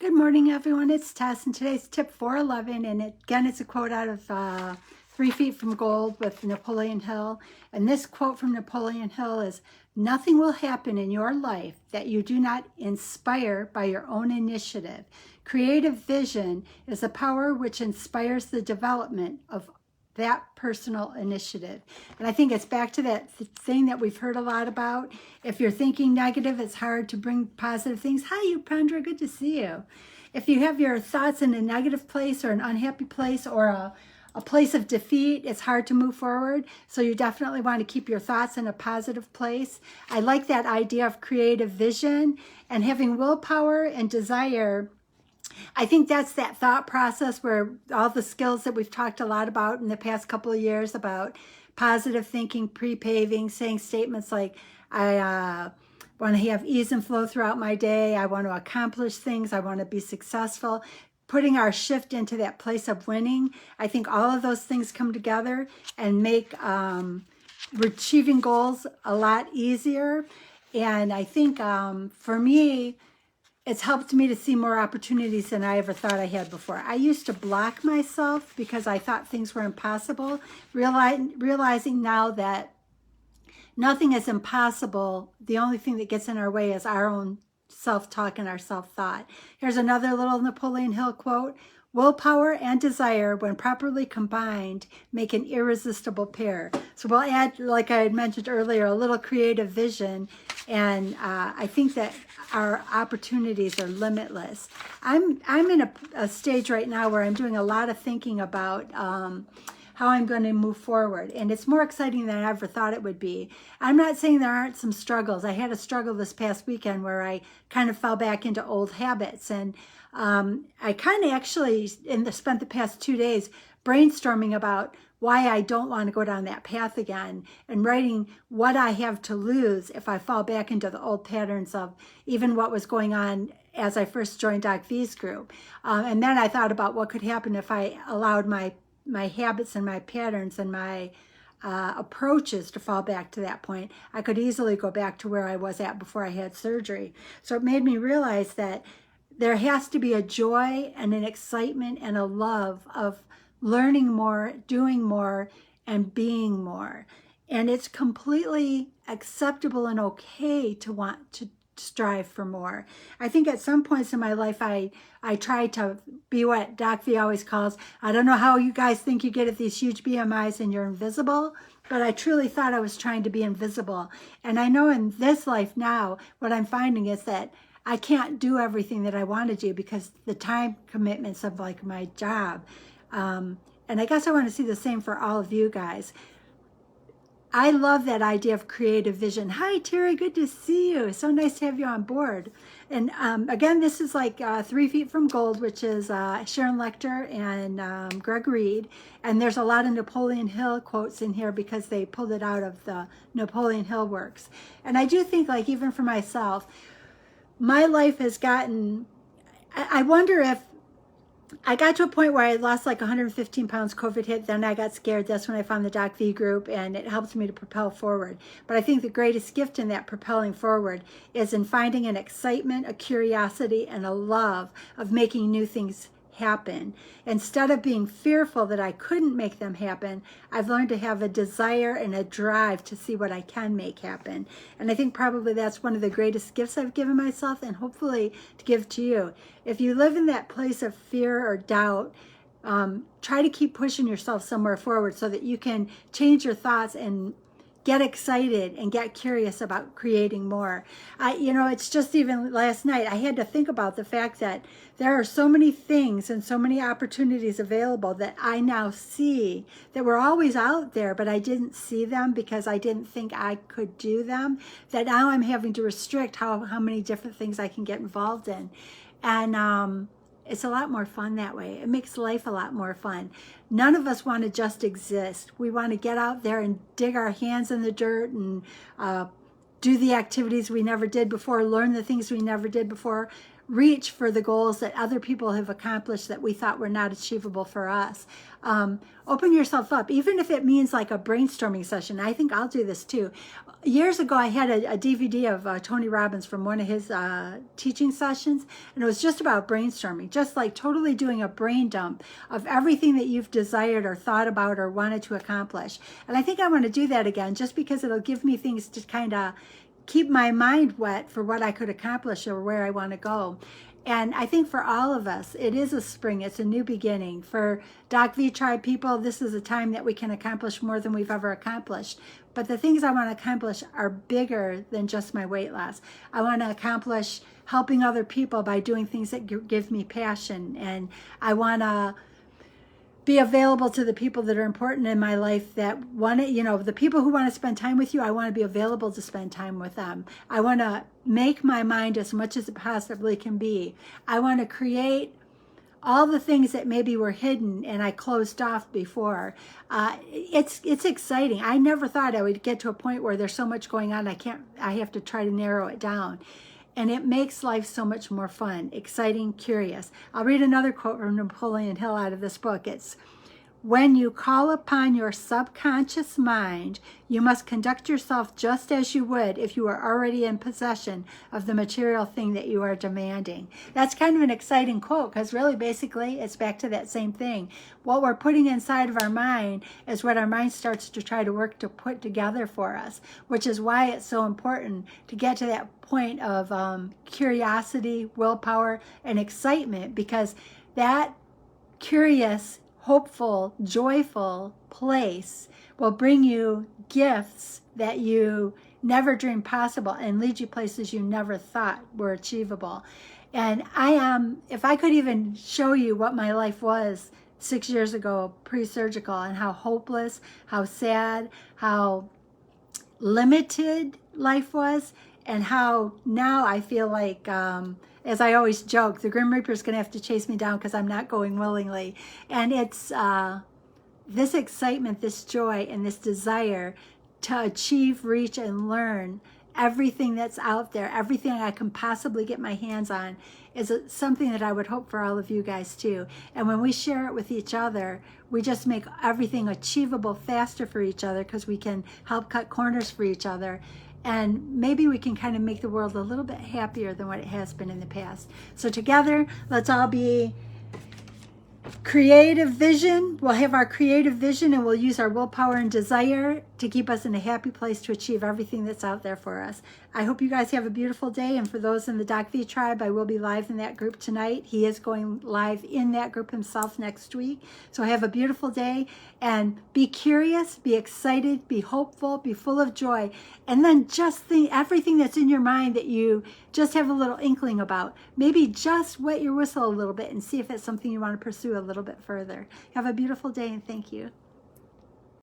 Good morning, everyone. It's Tess, and today's tip 411, and again, it's a quote out of 3 Feet from Gold with Napoleon Hill. And this quote from Napoleon Hill is, "Nothing will happen in your life that you do not inspire by your own initiative. Creative vision is a power which inspires the development of that personal initiative." And I think it's back to that thing that we've heard a lot about. If you're thinking negative, it's hard to bring positive things. Hi, Upendra, good to see you. If you have your thoughts in a negative place or an unhappy place or a place of defeat, it's hard to move forward. So you definitely want to keep your thoughts in a positive place. I like that idea of creative vision and having willpower and desire. I think that's that thought process where all the skills that we've talked a lot about in the past couple of years about positive thinking, pre-paving, saying statements like, I want to have ease and flow throughout my day. I want to accomplish things. I want to be successful. Putting our shift into that place of winning. I think all of those things come together and make achieving goals a lot easier. And I think for me, it's helped me to see more opportunities than I ever thought I had before. I used to block myself because I thought things were impossible, realizing now that nothing is impossible. The only thing that gets in our way is our own self-talk and our self-thought. Here's another little Napoleon Hill quote. "Willpower and desire, when properly combined, make an irresistible pair." So we'll add, like I had mentioned earlier, a little creative vision. And I think that our opportunities are limitless. I'm in a stage right now where I'm doing a lot of thinking about how I'm going to move forward. And it's more exciting than I ever thought it would be. I'm not saying there aren't some struggles. I had a struggle this past weekend where I kind of fell back into old habits. And I kind of actually spent the past 2 days brainstorming about why I don't want to go down that path again and writing what I have to lose if I fall back into the old patterns of even what was going on as I first joined Doc V's group. And then I thought about what could happen if I allowed my habits and my patterns and my approaches to fall back to that point. I could easily go back to where I was at before I had surgery. So it made me realize that there has to be a joy and an excitement and a love of learning more, doing more, and being more. And it's completely acceptable and okay to want to strive for more. I think at some points in my life, I tried to be what Doc V always calls, I don't know how you guys think you get at these huge BMIs and you're invisible, but I truly thought I was trying to be invisible. And I know in this life now, what I'm finding is that I can't do everything that I want to do because the time commitments of like my job. And I guess I want to see the same for all of you guys. I love that idea of creative vision. Hi, Terry, good to see you. So nice to have you on board. And again, this is like 3 Feet from Gold, which is Sharon Lechter and Greg Reed. And there's a lot of Napoleon Hill quotes in here because they pulled it out of the Napoleon Hill works. And I do think, like, even for myself, my life has gotten, I wonder if I got to a point where I lost like 115 pounds, COVID hit, then I got scared. That's when I found the Doc V group and it helped me to propel forward. But I think the greatest gift in that propelling forward is in finding an excitement, a curiosity, and a love of making new things happen. Instead of being fearful that I couldn't make them happen, I've learned to have a desire and a drive to see what I can make happen. And I think probably that's one of the greatest gifts I've given myself and hopefully to give to you. If you live in that place of fear or doubt, try to keep pushing yourself somewhere forward so that you can change your thoughts and get excited and get curious about creating more. It's just even last night, I had to think about the fact that there are so many things and so many opportunities available that I now see that were always out there, but I didn't see them because I didn't think I could do them, that now I'm having to restrict how many different things I can get involved in. And it's a lot more fun that way. It makes life a lot more fun. None of us want to just exist. We want to get out there and dig our hands in the dirt and do the activities we never did before, learn the things we never did before, reach for the goals that other people have accomplished that we thought were not achievable for us. Open yourself up, even if it means like a brainstorming session. I think I'll do this too. Years ago, I had a DVD of Tony Robbins from one of his teaching sessions, and it was just about brainstorming, just like totally doing a brain dump of everything that you've desired or thought about or wanted to accomplish. And I think I want to do that again, just because it'll give me things to kind of keep my mind wet for what I could accomplish or where I want to go. And I think for all of us, it is a spring. It's a new beginning. For Doc V Tribe people, this is a time that we can accomplish more than we've ever accomplished. But the things I want to accomplish are bigger than just my weight loss. I want to accomplish helping other people by doing things that give me passion. And I want to be available to the people that are important in my life that want to, the people who want to spend time with you, I want to be available to spend time with them. I want to make my mind as much as it possibly can be. I want to create all the things that maybe were hidden and I closed off before. It's exciting. I never thought I would get to a point where there's so much going on, I have to try to narrow it down. And it makes life so much more fun, exciting, curious. I'll read another quote from Napoleon Hill out of this book. It's, "When you call upon your subconscious mind, you must conduct yourself just as you would if you were already in possession of the material thing that you are demanding." That's kind of an exciting quote, because really basically it's back to that same thing. What we're putting inside of our mind is what our mind starts to try to work to put together for us, which is why it's so important to get to that point of curiosity, willpower, and excitement, because that curious, hopeful, joyful place will bring you gifts that you never dreamed possible and lead you places you never thought were achievable. And if I could even show you what my life was 6 years ago, pre-surgical, and how hopeless, how sad, how limited life was, and how now I feel like, as I always joke, the Grim Reaper is going to have to chase me down because I'm not going willingly. And it's this excitement, this joy, and this desire to achieve, reach, and learn everything that's out there, everything I can possibly get my hands on, is something that I would hope for all of you guys too. And when we share it with each other, we just make everything achievable faster for each other, because we can help cut corners for each other. And maybe we can kind of make the world a little bit happier than what it has been in the past. So together, let's all be creative vision. We'll have our creative vision, and we'll use our willpower and desire to keep us in a happy place to achieve everything that's out there for us. I hope you guys have a beautiful day. And for those in the Doc V Tribe, I will be live in that group tonight. He is going live in that group himself next week. So have a beautiful day, and be curious, be excited, be hopeful, be full of joy. And then just think everything that's in your mind that you just have a little inkling about. Maybe just wet your whistle a little bit and see if it's something you want to pursue a little bit further. Have a beautiful day, and thank you.